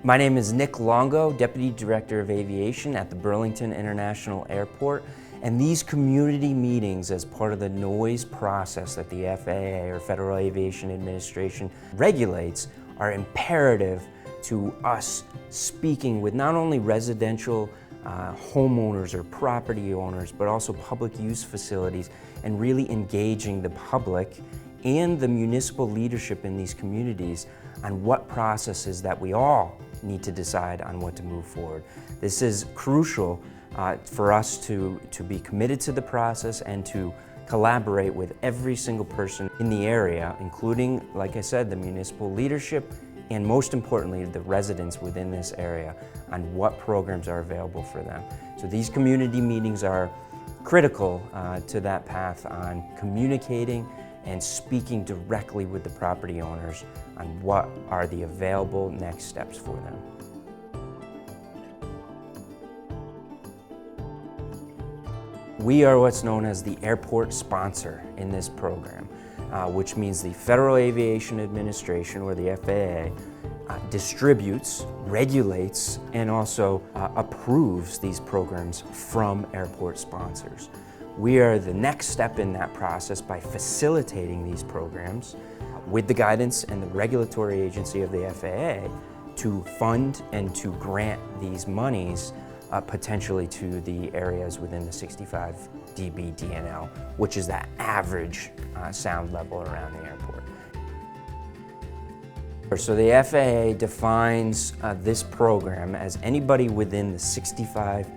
My name is Nick Longo, Deputy Director of Aviation at the Burlington International Airport. And these community meetings, as part of the noise process that the FAA, or Federal Aviation Administration, regulates, are imperative to us speaking with not only residential homeowners or property owners, but also public use facilities, and really engaging the public and the municipal leadership in these communities on what processes that we all need to decide on what to move forward. This is crucial for us to be committed to the process and to collaborate with every single person in the area, including, like I said, the municipal leadership, and most importantly, the residents within this area on what programs are available for them. So these community meetings are critical to that path on communicating and speaking directly with the property owners on what are the available next steps for them. We are what's known as the airport sponsor in this program, which means the Federal Aviation Administration, or the FAA, distributes, regulates, and also approves these programs from airport sponsors. We are the next step in that process by facilitating these programs with the guidance and the regulatory agency of the FAA to fund and to grant these monies potentially to the areas within the 65 dB DNL, which is that average sound level around the airport. So the FAA defines this program as anybody within the 65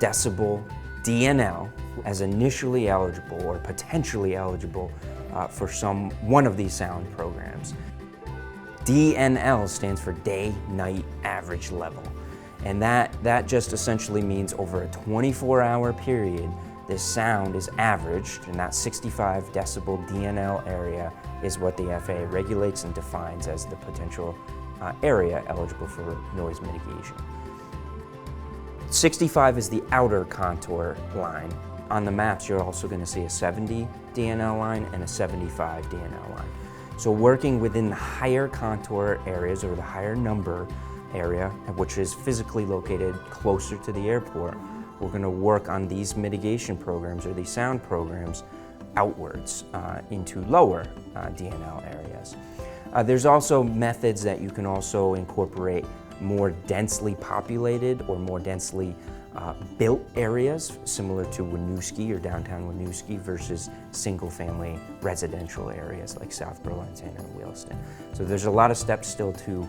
decibel DNL as initially eligible or potentially eligible for one of these sound programs. DNL stands for day-night average level. And that just essentially means over a 24-hour period, this sound is averaged, and that 65 decibel DNL area is what the FAA regulates and defines as the potential area eligible for noise mitigation. 65 is the outer contour line. On the maps, you're also going to see a 70 DNL line and a 75 DNL line. So working within the higher contour areas, or the higher number area, which is physically located closer to the airport, we're going to work on these mitigation programs, or these sound programs, outwards into lower DNL areas. There's also methods that you can also incorporate more densely populated or more densely built areas, similar to Winooski or downtown Winooski, versus single-family residential areas like South Burlington and Wheelston. So there's a lot of steps still to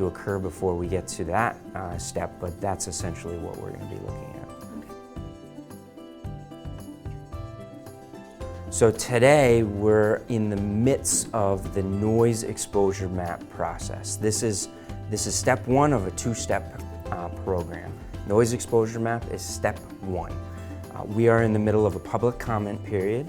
occur before we get to that step, but that's essentially what we're going to be looking at. So today we're in the midst of the noise exposure map process. This is step one of a two-step program. Noise exposure map is step one. We are in the middle of a public comment period,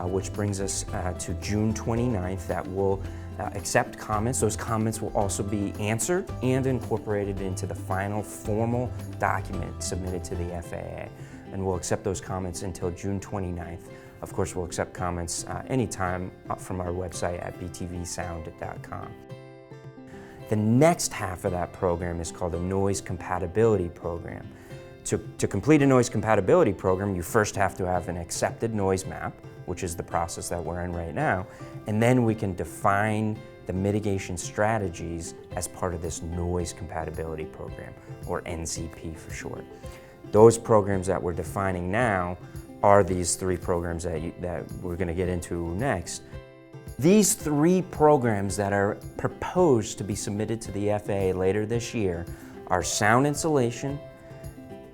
which brings us to June 29th. That will accept comments. Those comments will also be answered and incorporated into the final formal document submitted to the FAA. And we'll accept those comments until June 29th. Of course, we'll accept comments anytime from our website at btvsound.com. The next half of that program is called a noise compatibility program. To complete a noise compatibility program, you first have to have an accepted noise map, which is the process that we're in right now, and then we can define the mitigation strategies as part of this noise compatibility program, or NCP for short. Those programs that we're defining now are these three programs that we're going to get into next. These three programs that are proposed to be submitted to the FAA later this year are sound insulation,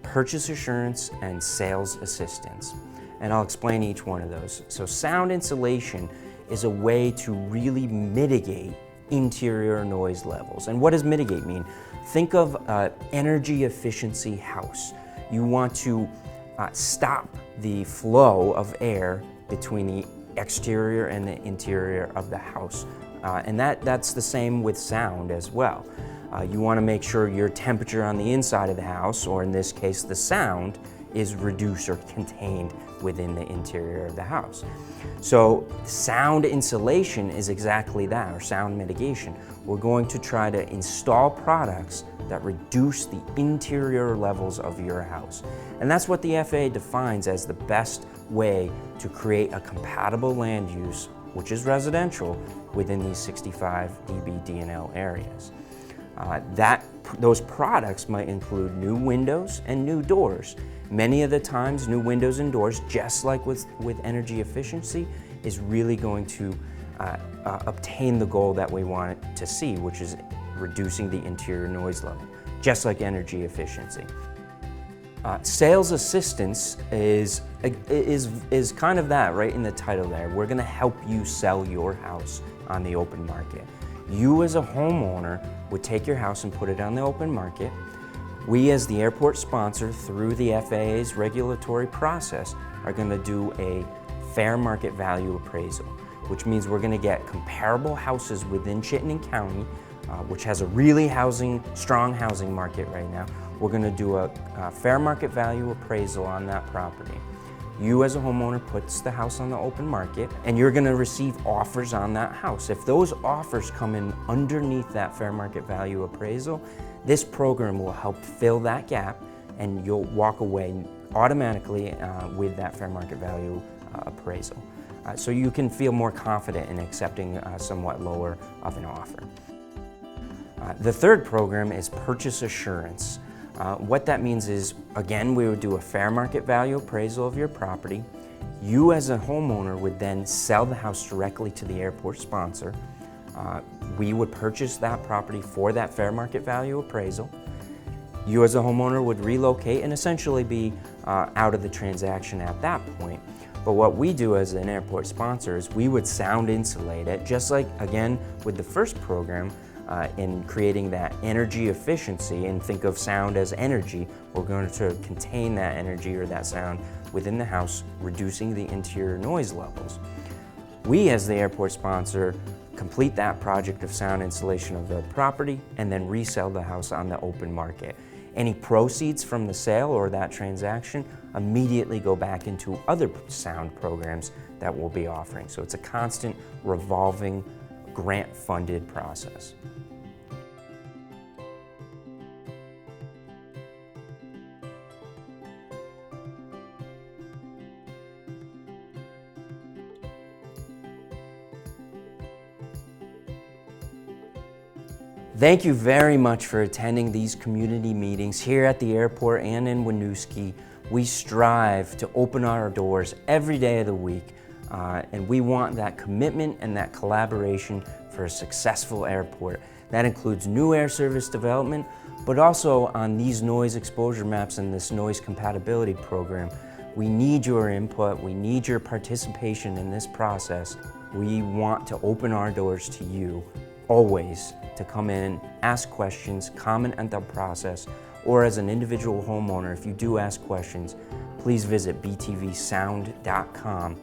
purchase assurance, and sales assistance. And I'll explain each one of those. So sound insulation is a way to really mitigate interior noise levels. And what does mitigate mean? Think of an energy efficiency house. You want to stop the flow of air between the exterior and the interior of the house. And that's the same with sound as well. You want to make sure your temperature on the inside of the house, or in this case the sound, is reduced or contained within the interior of the house. So sound insulation is exactly that, or sound mitigation. We're going to try to install products that reduce the interior levels of your house. And that's what the FAA defines as the best way to create a compatible land use, which is residential, within these 65 dB DNL areas. Those products might include new windows and new doors. Many of the times, new windows and doors, just like with energy efficiency, is really going to obtain the goal that we want it to see, which is reducing the interior noise level, just like energy efficiency. Sales assistance is kind of that, right in the title there. We're gonna help you sell your house on the open market. You as a homeowner would take your house and put it on the open market. We as the airport sponsor, through the FAA's regulatory process, are gonna do a fair market value appraisal, which means we're gonna get comparable houses within Chittenden County, which has a really strong housing market right now. We're gonna do a fair market value appraisal on that property. You as a homeowner puts the house on the open market and you're gonna receive offers on that house. If those offers come in underneath that fair market value appraisal, this program will help fill that gap and you'll walk away automatically with that fair market value appraisal. So you can feel more confident in accepting somewhat lower of an offer. The third program is purchase assurance. What that means is, again, we would do a fair market value appraisal of your property. You as a homeowner would then sell the house directly to the airport sponsor. We would purchase that property for that fair market value appraisal. You as a homeowner would relocate and essentially be out of the transaction at that point. But what we do as an airport sponsor is we would sound insulate it, just like, again, with the first program, in creating that energy efficiency, and think of sound as energy. We're going to contain that energy or that sound within the house, reducing the interior noise levels. We, as the airport sponsor, complete that project of sound insulation of the property and then resell the house on the open market. Any proceeds from the sale or that transaction immediately go back into other sound programs that we'll be offering. So it's a constant revolving grant-funded process. Thank you very much for attending these community meetings here at the airport and in Winooski. We strive to open our doors every day of the week, and we want that commitment and that collaboration for a successful airport. That includes new air service development, but also on these noise exposure maps and this noise compatibility program. We need your input, we need your participation in this process. We want to open our doors to you, always, to come in, ask questions, comment on the process, or as an individual homeowner, if you do ask questions, please visit btvsound.com